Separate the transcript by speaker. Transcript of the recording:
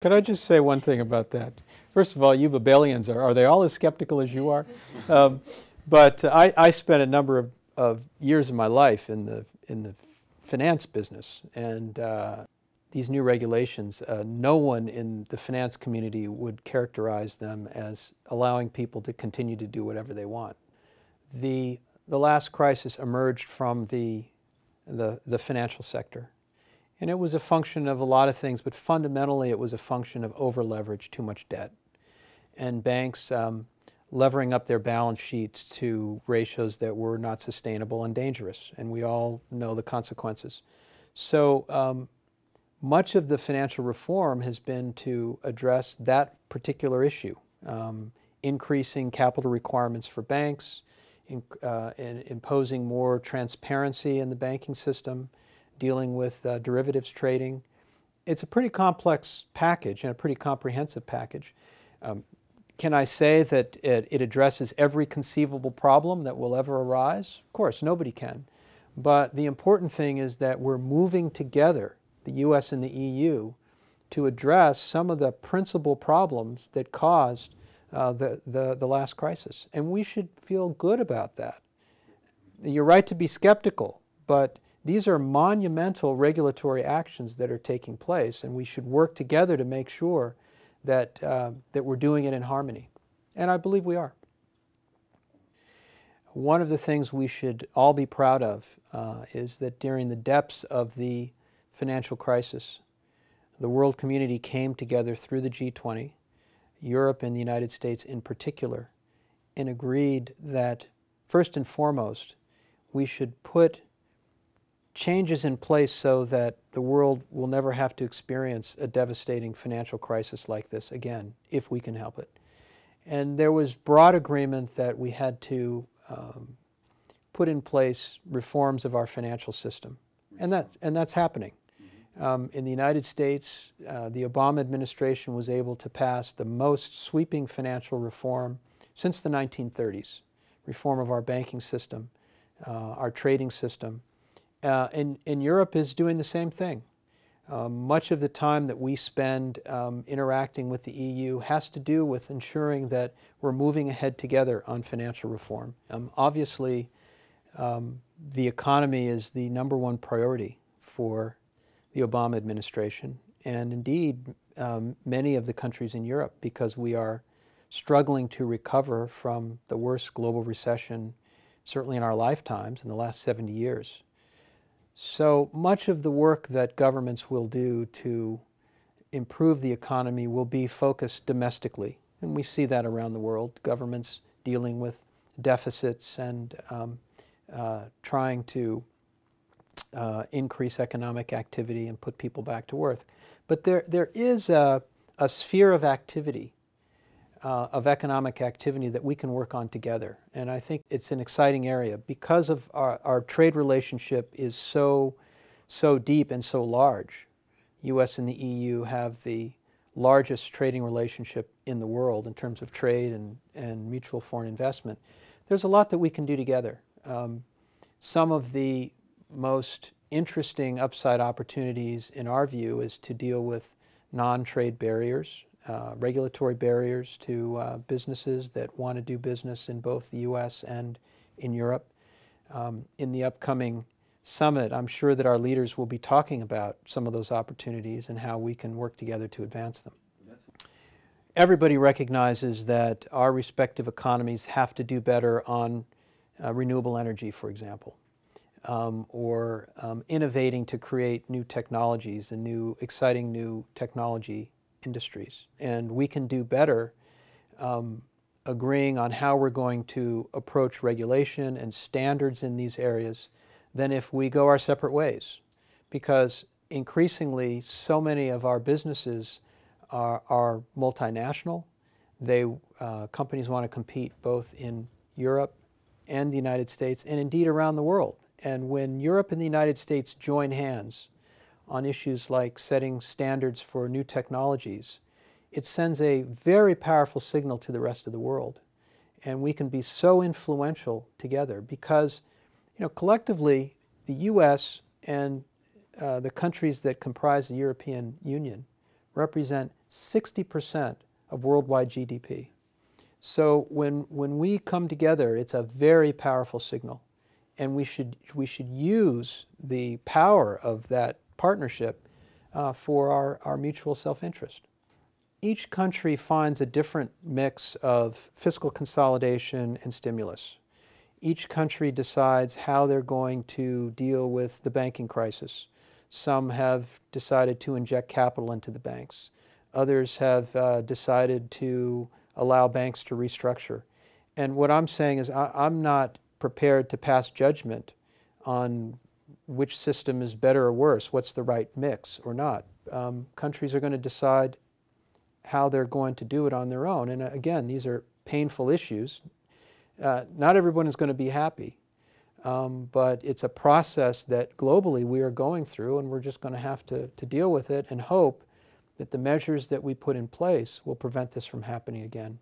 Speaker 1: Could I just say one thing about that? First of all, you Babelians, are they all as skeptical as you are? But I spent a number of years of my life in the finance business, and these new regulations, no one in the finance community would characterize them as allowing people to continue to do whatever they want. The last crisis emerged from the financial sector. And it was a function of a lot of things, but fundamentally it was a function of over-leverage, too much debt. And banks levering up their balance sheets to ratios that were not sustainable and dangerous. And we all know the consequences. So much of the financial reform has been to address that particular issue, increasing capital requirements for banks, and imposing more transparency in the banking system, dealing with derivatives trading. It's a pretty complex package and a pretty comprehensive package. Can I say that it addresses every conceivable problem that will ever arise? Of course, nobody can. But the important thing is that we're moving together, the US and the EU, to address some of the principal problems that caused the last crisis. And we should feel good about that. You're right to be skeptical, but these are monumental regulatory actions that are taking place, and we should work together to make sure that, that we're doing it in harmony. And I believe we are. One of the things we should all be proud of is that during the depths of the financial crisis, the world community came together through the G20, Europe and the United States in particular, and agreed that, first and foremost, we should put changes in place so that the world will never have to experience a devastating financial crisis like this again, if we can help it. And there was broad agreement that we had to put in place reforms of our financial system. And that's happening. In the United States, the Obama administration was able to pass the most sweeping financial reform since the 1930s, reform of our banking system, our trading system. And Europe is doing the same thing. Much of the time that we spend interacting with the EU has to do with ensuring that we're moving ahead together on financial reform. Obviously, the economy is the #1 priority for the Obama administration, and indeed many of the countries in Europe, because we are struggling to recover from the worst global recession, certainly in our lifetimes, in the last 70 years. So much of the work that governments will do to improve the economy will be focused domestically. And we see that around the world, governments dealing with deficits and trying to increase economic activity and put people back to work. But there is a sphere of activity, of economic activity that we can work on together. And I think it's an exciting area because of our trade relationship is so deep and so large. US and the EU have the largest trading relationship in the world in terms of trade and mutual foreign investment. There's a lot that we can do together. Some of the most interesting upside opportunities in our view is to deal with non-trade barriers, regulatory barriers to businesses that want to do business in both the US and in Europe. In the upcoming summit, I'm sure that our leaders will be talking about some of those opportunities and how we can work together to advance them. Everybody recognizes that our respective economies have to do better on renewable energy, for example, or innovating to create new technologies and new, exciting new technology industries. And we can do better agreeing on how we're going to approach regulation and standards in these areas than if we go our separate ways. Because increasingly, so many of our businesses are multinational. Companies want to compete both in Europe and the United States, and indeed around the world. And when Europe and the United States join hands on issues like setting standards for new technologies, it sends a very powerful signal to the rest of the world. And we can be so influential together because, you know, collectively, the US and the countries that comprise the European Union represent 60% of worldwide GDP. So when we come together, it's a very powerful signal. And we should use the power of that partnership for our mutual self-interest. Each country finds a different mix of fiscal consolidation and stimulus. Each country decides how they're going to deal with the banking crisis. Some have decided to inject capital into the banks. Others have decided to allow banks to restructure. And what I'm saying is I'm not prepared to pass judgment on which system is better or worse, what's the right mix or not. Countries are going to decide how they're going to do it on their own. And again, these are painful issues. Not everyone is going to be happy, but it's a process that globally we are going through, and we're just going to have to deal with it and hope that the measures that we put in place will prevent this from happening again.